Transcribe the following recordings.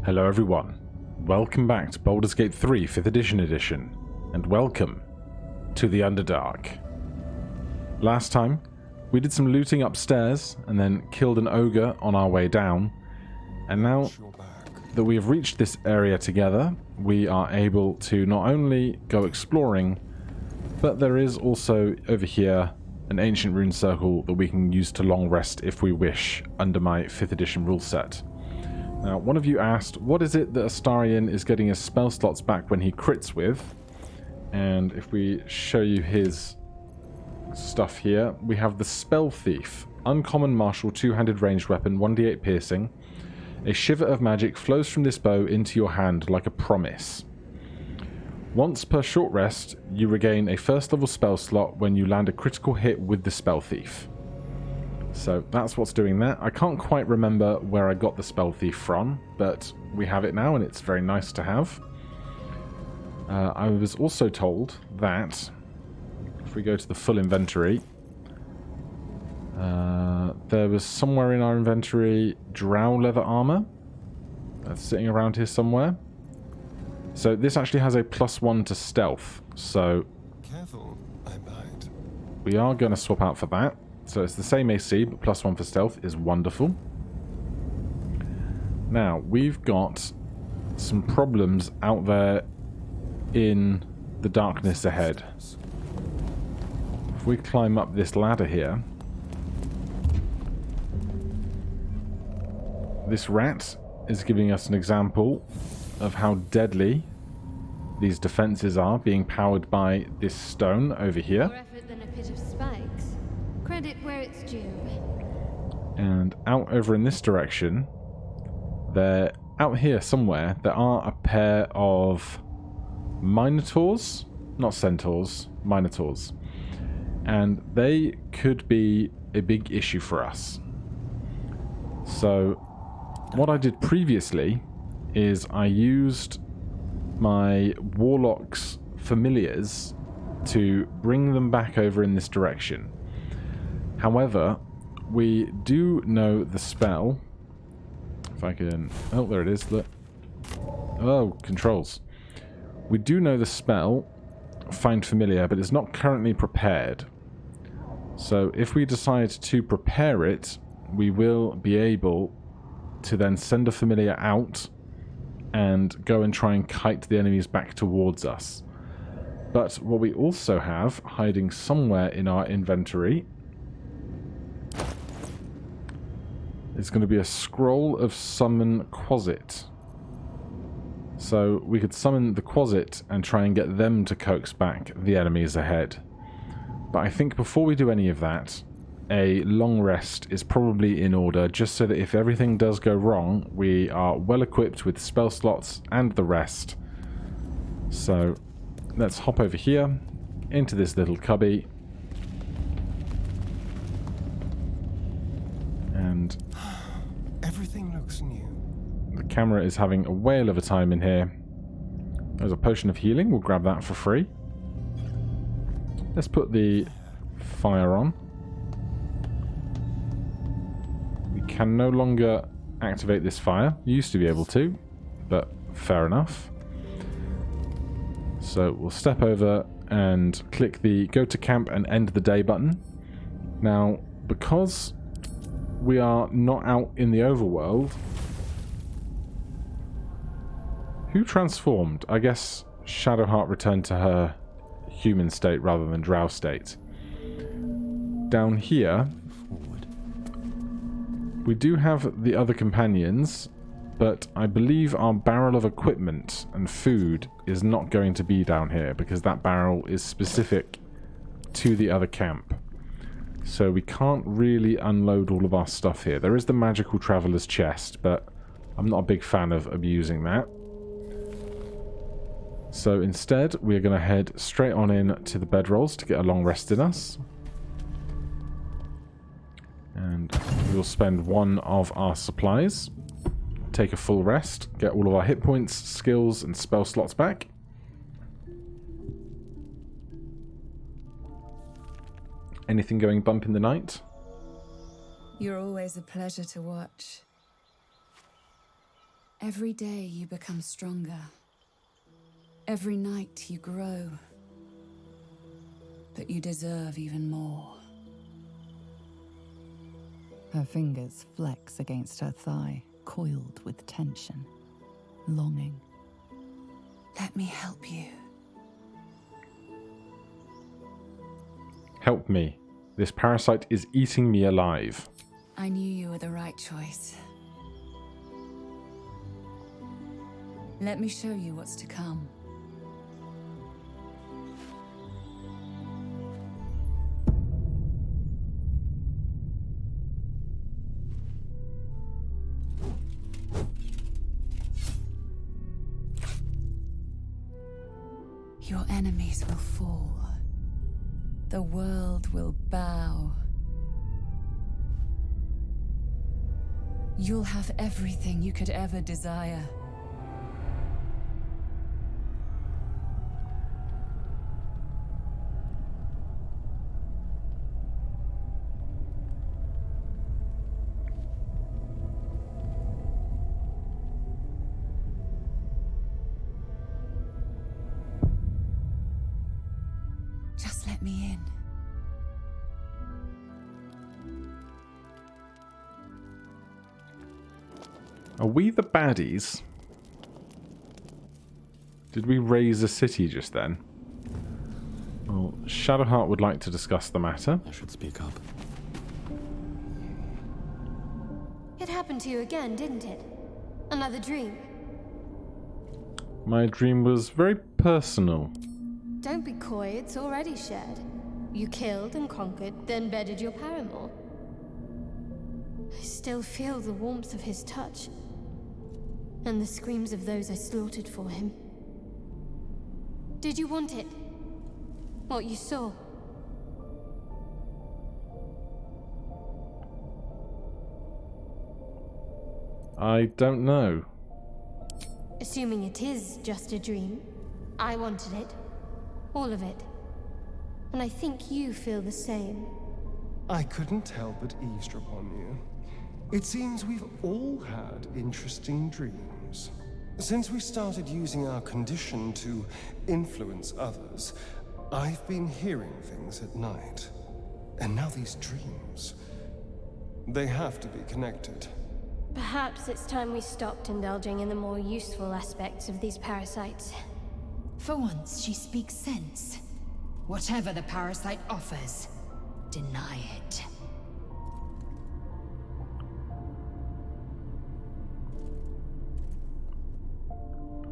Hello everyone, welcome back to Baldur's Gate 3 5th edition, and welcome to the Underdark. Last time, we did some looting upstairs and then killed an ogre on our way down, and now that we have reached this area together, we are able to not only go exploring, but there is also over here an ancient rune circle that we can use to long rest if we wish under my 5th edition rule set. Now, one of you asked, what is it that Astarion is getting his spell slots back when he crits with? And if we show you his stuff here, we have the Spell Thief. Uncommon martial, two-handed ranged weapon, 1d8 piercing. A shiver of magic flows from this bow into your hand like a promise. Once per short rest, you regain a first level spell slot when you land a critical hit with the Spell Thief. So that's what's doing that. I can't quite remember where I got the Spell Thief from, but we have it now and it's very nice to have. I was also told that if we go to the full inventory, there was somewhere in our inventory drow leather armor that's sitting around here somewhere. So this actually has a +1 to stealth, so careful, I bite. We are going to swap out for that. So it's the same AC, but +1 for stealth is wonderful. Now, we've got some problems out there in the darkness ahead. If we climb up this ladder here, this rat is giving us an example of how deadly these defenses are, being powered by this stone over here. More effort than a pit of spikes. Credit where it's due. And out over in this direction, out here somewhere, there are a pair of minotaurs, not centaurs, minotaurs. And they could be a big issue for us. So, what I did previously is I used my warlock's familiars to bring them back over in this direction. However, we do know the spell. If I can... Oh, there it is. Look. Oh, controls. We do know the spell, Find Familiar, but it's not currently prepared. So if we decide to prepare it, we will be able to then send a familiar out and go and try and kite the enemies back towards us. But what we also have hiding somewhere in our inventory is going to be a scroll of Summon Quasit. So we could summon the Quasit and try and get them to coax back the enemies ahead. But I think before we do any of that, a long rest is probably in order, just so that if everything does go wrong, we are well equipped with spell slots and the rest. So let's hop over here into this little cubby. And everything looks new. The camera is having a whale of a time in here. There's a potion of healing. We'll grab that for free. Let's put the fire on. We can no longer activate this fire. You used to be able to, but fair enough. So we'll step over and click the go to camp and end the day button. Now, because we are not out in the overworld, who transformed? I guess Shadowheart returned to her human state rather than drow state. Down here, we do have the other companions, but I believe our barrel of equipment and food is not going to be down here because that barrel is specific to the other camp. So we can't really unload all of our stuff here. There is the magical traveler's chest, but I'm not a big fan of abusing that. So instead, we're going to head straight on in to the bedrolls to get a long rest in us. And we'll spend one of our supplies, take a full rest, get all of our hit points, skills, and spell slots back. Anything going bump in the night? You're always a pleasure to watch. Every day you become stronger. Every night you grow. But you deserve even more. Her fingers flex against her thigh, coiled with tension, longing. Let me help you. Help me. This parasite is eating me alive. I knew you were the right choice. Let me show you what's to come. Your enemies will fall. The world will bow. You'll have everything you could ever desire. Just let me in. Are we the baddies? Did we raise a city just then? Well, Shadowheart would like to discuss the matter. I should speak up. It happened to you again, didn't it? Another dream. My dream was very personal. Don't be coy, it's already shared. You killed and conquered, then bedded your paramour. I still feel the warmth of his touch. And the screams of those I slaughtered for him. Did you want it? What you saw? I don't know. Assuming it is just a dream, I wanted it. All of it. And I think you feel the same. I couldn't help but eavesdrop on you. It seems we've all had interesting dreams. Since we started using our condition to influence others, I've been hearing things at night. And now these dreams. They have to be connected. Perhaps it's time we stopped indulging in the more useful aspects of these parasites. For once, she speaks sense. Whatever the parasite offers, deny it.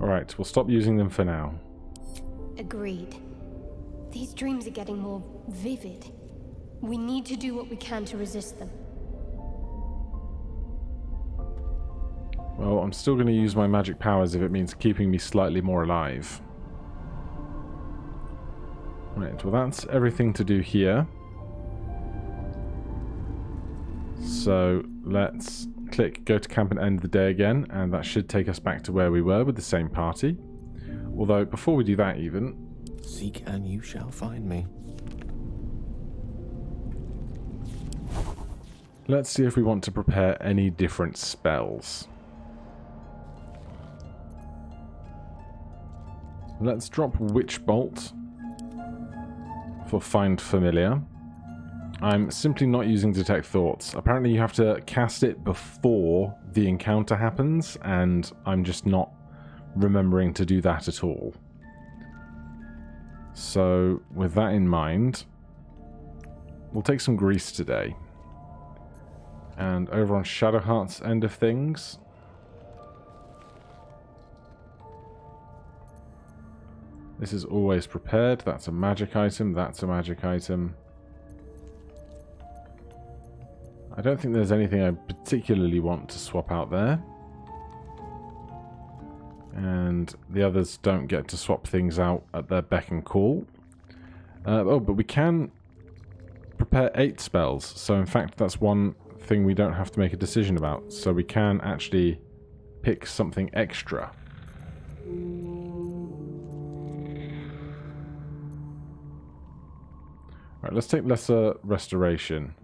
Alright, we'll stop using them for now. Agreed. These dreams are getting more vivid. We need to do what we can to resist them. Well, I'm still going to use my magic powers if it means keeping me slightly more alive. Right, well that's everything to do here. So let's click go to camp and end the day again, and that should take us back to where we were with the same party. Although before we do that even... Seek and you shall find me. Let's see if we want to prepare any different spells. Let's drop Witch Bolt for Find Familiar. I'm simply not using Detect Thoughts. Apparently you have to cast it before the encounter happens, and I'm just not remembering to do that at all. So, with that in mind, we'll take some grease today. And over on Shadowheart's end of things, this is always prepared. That's a magic item. That's a magic item. I don't think there's anything I particularly want to swap out there. And the others don't get to swap things out at their beck and call. Oh, but we can prepare 8 spells. So in fact, that's one thing we don't have to make a decision about. So we can actually pick something extra. Alright, let's take Lesser Restoration.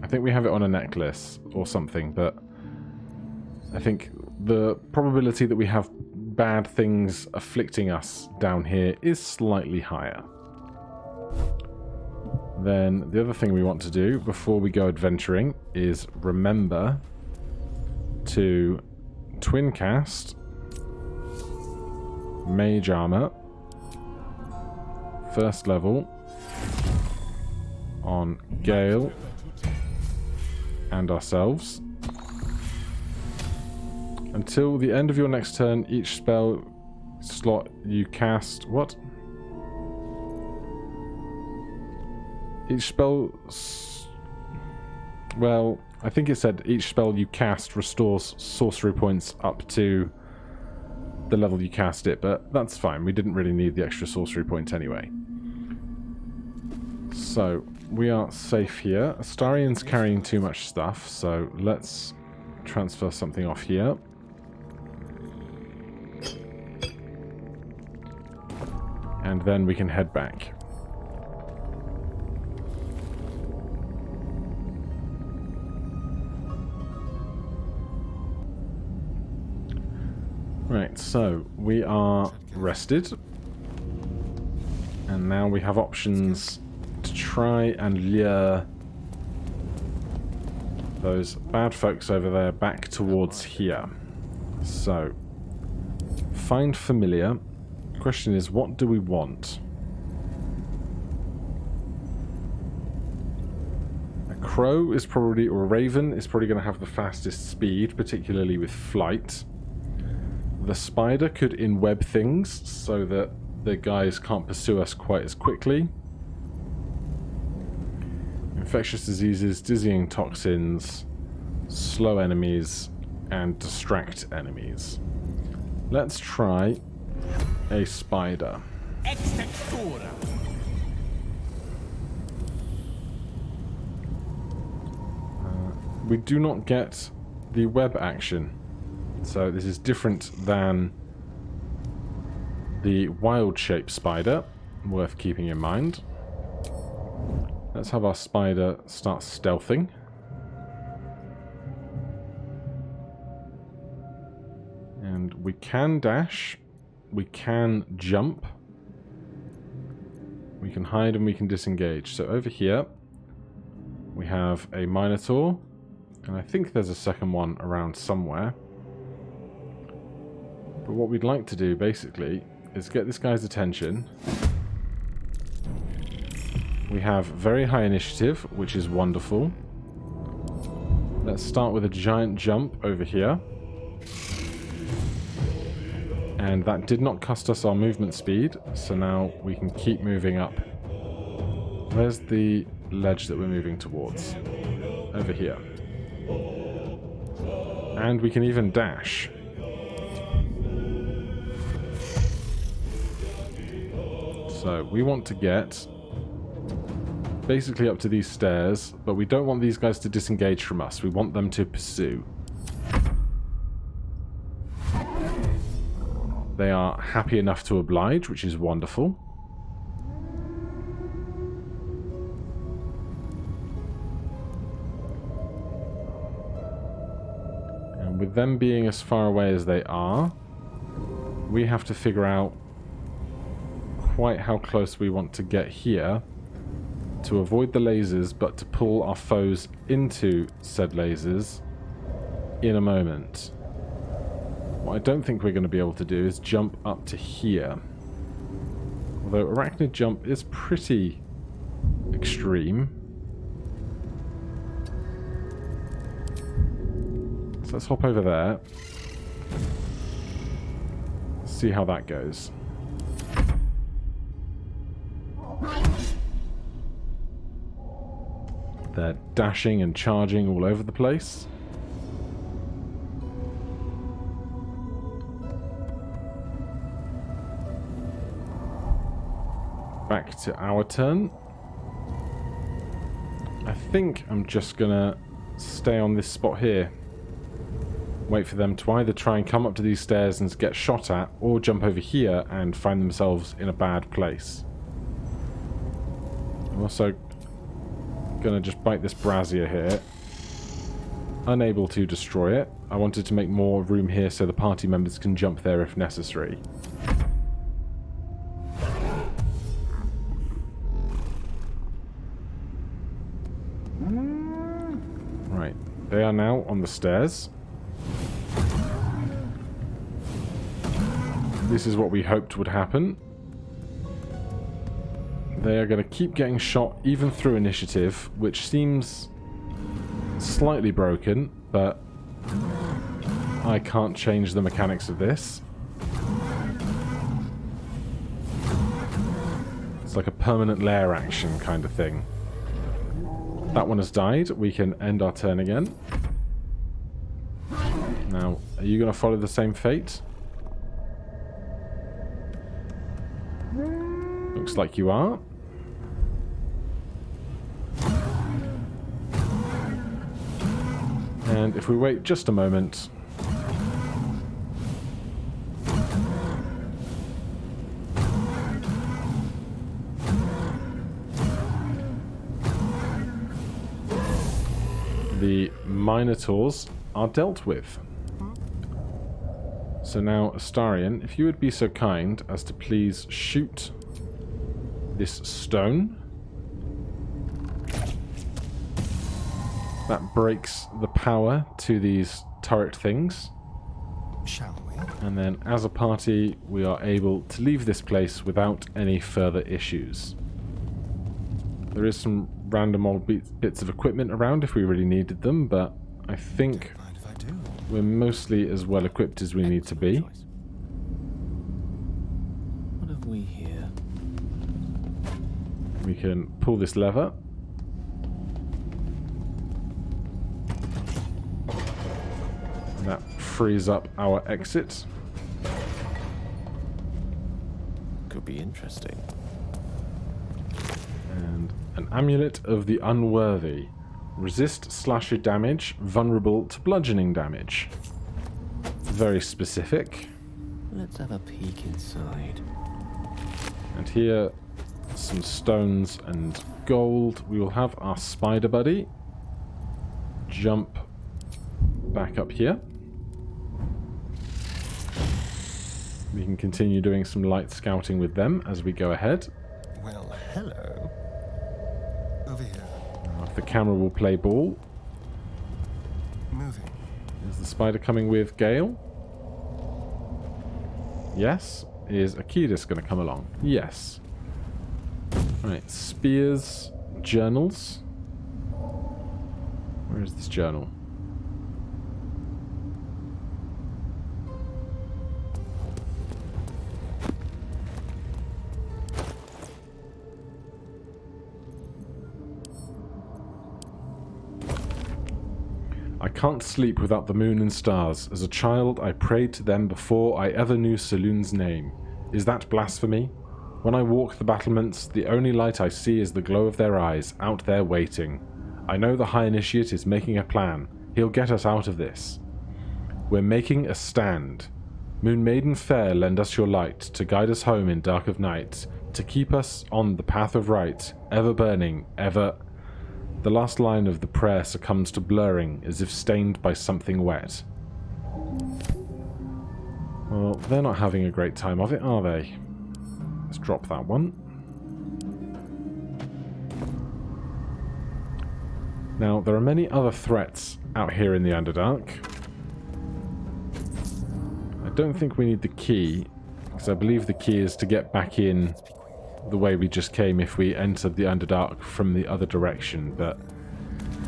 I think we have it on a necklace or something, but I think the probability that we have bad things afflicting us down here is slightly higher. Then the other thing we want to do before we go adventuring is remember to twin cast Mage Armor, first level, on Gale and ourselves. Until the end of your next turn, each spell slot you cast... What? Each spell... Well, I think it said each spell you cast restores sorcery points up to the level you cast it, but that's fine. We didn't really need the extra sorcery point anyway. So, we are safe here. Astarion's carrying too much stuff, so let's transfer something off here. And then we can head back. Right, so we are rested. And now we have options to try and lure those bad folks over there back towards here. So, find familiar. Question is, what do we want? A crow is probably, or a raven is probably going to have the fastest speed, particularly with flight. The spider could inweb things so that the guys can't pursue us quite as quickly. Infectious diseases, dizzying toxins, slow enemies, and distract enemies. Let's try a spider. We do not get the web action, so this is different than the wild shape spider, worth keeping in mind. Let's have our spider start stealthing. And we can dash. We can jump. We can hide and we can disengage. So over here, we have a Minotaur. And I think there's a second one around somewhere. But what we'd like to do, basically, is get this guy's attention. We have very high initiative, which is wonderful. Let's start with a giant jump over here. And that did not cost us our movement speed, so now we can keep moving up. Where's the ledge that we're moving towards? Over here. And we can even dash. So we want to get basically up to these stairs, but we don't want these guys to disengage from us. We want them to pursue. They are happy enough to oblige, which is wonderful. And with them being as far away as they are, we have to figure out quite how close we want to get here to avoid the lasers, but to pull our foes into said lasers in a moment. What I don't think we're going to be able to do is jump up to here. Although arachnid jump is pretty extreme. So let's hop over there. See how that goes. They're dashing and charging all over the place. Back to our turn. I think I'm just gonna stay on this spot here. Wait for them to either try and come up to these stairs and get shot at, or jump over here and find themselves in a bad place. I'm also gonna just bite this brazier here. unable to destroy it. I wanted to make more room here so the party members can jump there if necessary. Right, they are now on the stairs. This is what we hoped would happen. They are going to keep getting shot even through initiative, which seems slightly broken, but I can't change the mechanics of this. It's like a permanent lair action kind of thing. That one has died. We can end our turn again. Now, are you going to follow the same fate? Looks like you are. And if we wait just a moment... the Minotaurs are dealt with. So now, Astarion, if you would be so kind as to please shoot this stone. That breaks the power to these turret things. Shall we? And then, as a party, we are able to leave this place without any further issues. There is some random old bits of equipment around if we really needed them, but I think we're mostly as well equipped as we need to be. What have we here? We can pull this lever. And that frees up our exit. Could be interesting. And an amulet of the unworthy. Resist slasher damage, vulnerable to bludgeoning damage. Very specific. Let's have a peek inside. And here, some stones and gold. We will have our spider buddy jump back up here. We can continue doing some light scouting with them as we go ahead. Well, hello. Over here. The camera will play ball. Moving. Is the spider coming with Gale? Yes. Is Akidis going to come along? Yes. Right, spears, journals. Where is this journal? I can't sleep without the moon and stars. As a child, I prayed to them before I ever knew Saloon's name. Is that blasphemy? When I walk the battlements, the only light I see is the glow of their eyes, out there waiting. I know the High Initiate is making a plan. He'll get us out of this. We're making a stand. Moon Maiden fair, lend us your light, to guide us home in dark of night, to keep us on the path of right, ever burning, ever... The last line of the prayer succumbs to blurring, as if stained by something wet. Well, they're not having a great time of it, are they? Let's drop that one. Now, there are many other threats out here in the Underdark. I don't think we need the key, because I believe the key is to get back in the way we just came if we entered the Underdark from the other direction, but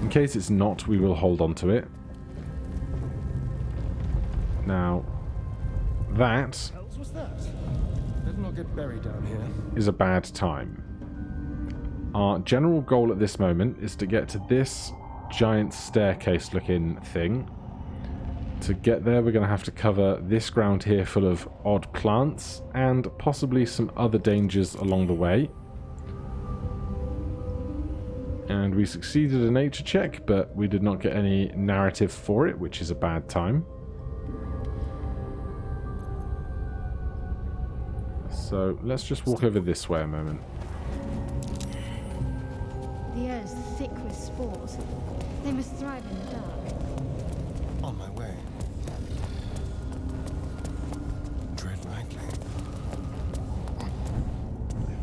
in case it's not, we will hold on to it. Now, that Better not get buried down here. is a bad time. Our general goal at this moment is to get to this giant staircase looking thing. To get there, we're going to have to cover this ground here full of odd plants and possibly some other dangers along the way. And we succeeded a nature check, but we did not get any narrative for it, which is a bad time. So let's just walk over this way a moment. The air is thick with spores. They must thrive in the dark.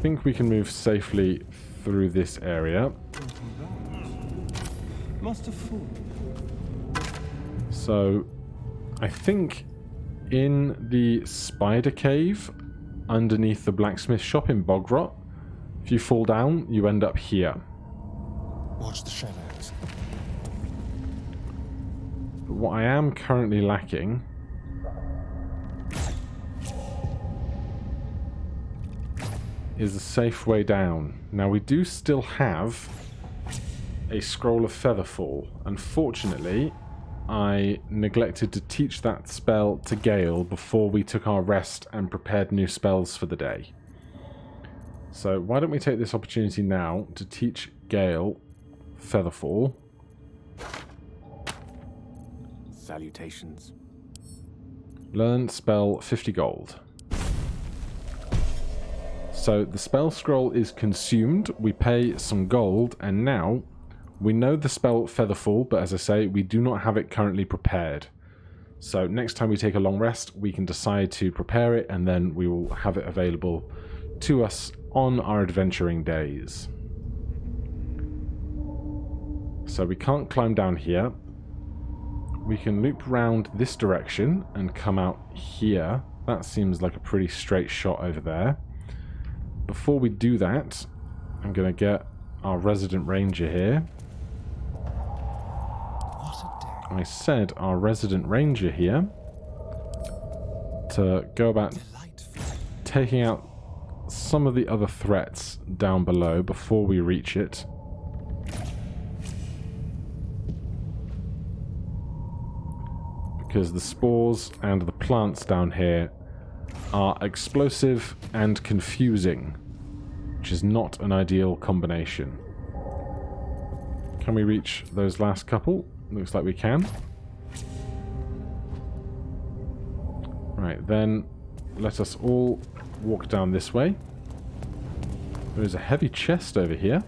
think we can move safely through this area. Must have fallen. So, I think in the spider cave underneath the blacksmith shop in Bogrot, if you fall down, you end up here. Watch the shadows. But what I am currently lacking is a safe way down. Now, we do still have a scroll of Featherfall. Unfortunately, I neglected to teach that spell to Gale before we took our rest and prepared new spells for the day. So why don't we take this opportunity now to teach Gale Featherfall. Salutations. Learn spell 50 gold. So the spell scroll is consumed, we pay some gold, and now we know the spell Featherfall, but as I say, we do not have it currently prepared. So next time we take a long rest, we can decide to prepare it, and then we will have it available to us on our adventuring days. So we can't climb down here. We can loop round this direction and come out here. That seems like a pretty straight shot over there. Before we do that, I'm going to get our resident ranger here. I said our resident ranger here to go about taking out some of the other threats down below before we reach it. Because the spores and the plants down here are explosive and confusing, which is not an ideal combination. Can we reach those last couple? Looks like we can. Right, then let us all walk down this way. There is a heavy chest over here.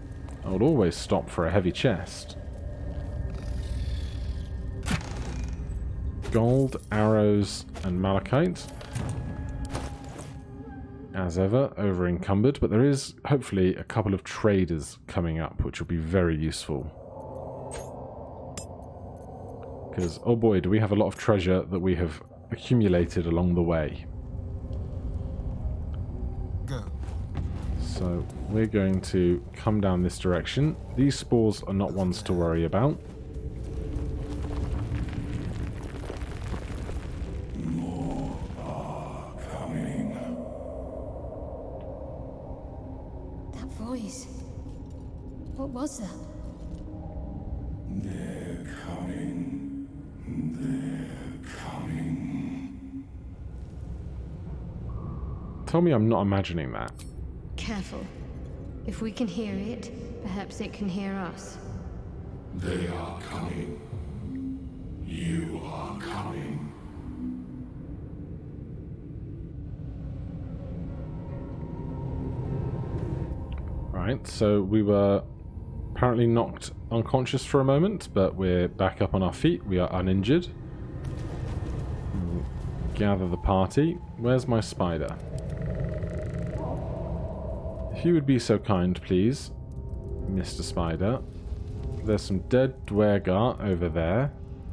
I would always stop for a heavy chest. Gold, arrows, and malachite. As ever, over encumbered, but there is hopefully a couple of traders coming up, which will be very useful. Because, oh boy, do we have a lot of treasure that we have accumulated along the way. Go. So, we're going to come down this direction. These spores are not ones to worry about. More are coming. That voice. What was that? They're coming. They're coming. Tell me I'm not imagining that. Careful. If we can hear it, perhaps it can hear us. They are coming. You are coming. Right, so we were apparently knocked unconscious for a moment, but we're back up on our feet. We are uninjured. We'll gather the party. Where's my spider? If you would be so kind, please, Mr. Spider. There's some dead Dwergar over there.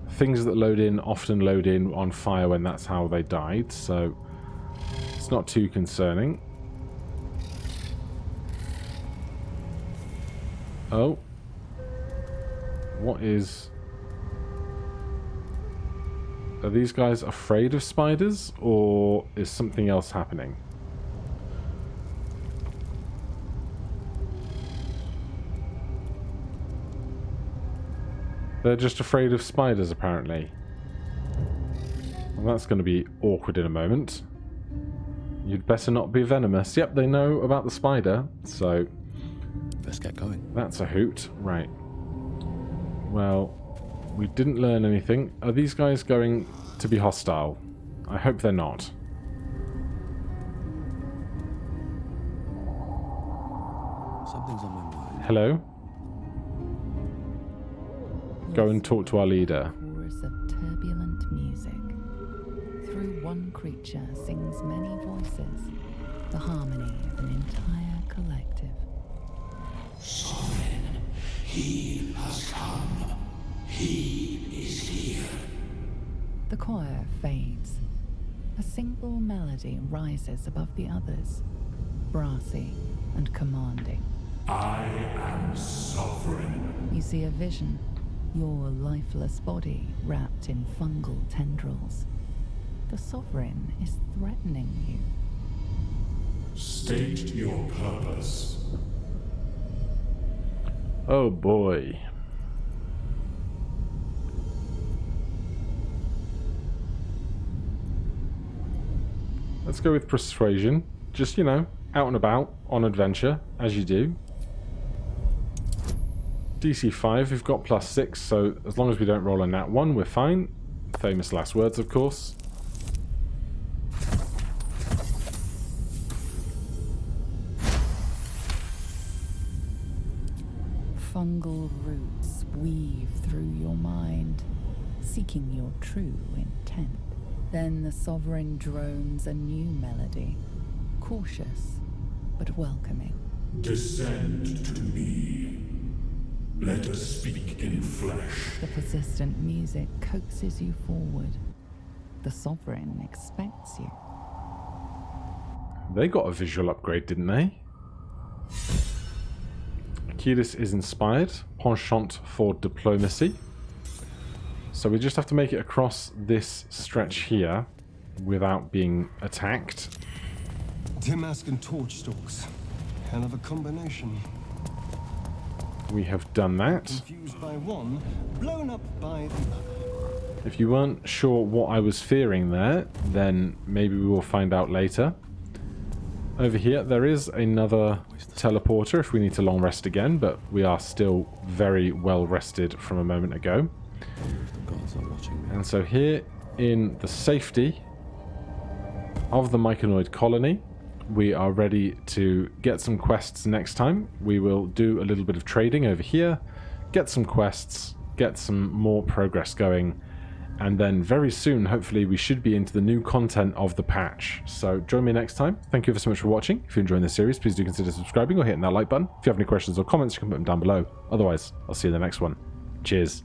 Things that load in often load in on fire when that's how they died, so it's not too concerning. Oh. What is... Are these guys afraid of spiders, or is something else happening? They're just afraid of spiders, apparently. Well, that's going to be awkward in a moment. You'd better not be venomous. Yep, they know about the spider, so... Let's get going. That's a hoot. Right. Well, we didn't learn anything. Are these guys going to be hostile? I hope they're not. Something's on my mind. Hello? Go and talk to our leader. Chorus of turbulent music. Through one creature sings many voices, the harmony of an entire collective. Sovereign, he has come. He is here. The choir fades. A single melody rises above the others, brassy and commanding. I am sovereign. You see a vision, your lifeless body wrapped in fungal tendrils. The sovereign is threatening you. State your purpose. Oh boy. Let's go with persuasion. Just, you know, out and about on adventure, as you do. DC 5, we've got +6, so as long as we don't roll a nat 1, we're fine. Famous last words, of course. Fungal roots weave through your mind, seeking your true intent. Then the sovereign drones a new melody, cautious but welcoming. Descend to me. Let us speak in flesh. The persistent music coaxes you forward. The sovereign expects you. They got a visual upgrade, didn't they? Achilles is inspired. Penchant for diplomacy. So we just have to make it across this stretch here without being attacked. Damask and torch stalks. Hell of a combination. We have done that. Confused by one, blown up by the other. If you weren't sure what I was fearing there, then maybe we will find out later. Over here, there is another teleporter if we need to long rest again, but we are still very well rested from a moment ago. The gods are watching me. And so here in the safety of the Myconoid colony, we are ready to get some quests next time. We will do a little bit of trading over here, get some quests, get some more progress going, and then very soon, hopefully, we should be into the new content of the patch. So join me next time. Thank you ever so much for watching. If you're enjoying this series, please do consider subscribing or hitting that like button. If you have any questions or comments, you can put them down below. Otherwise, I'll see you in the next one. Cheers.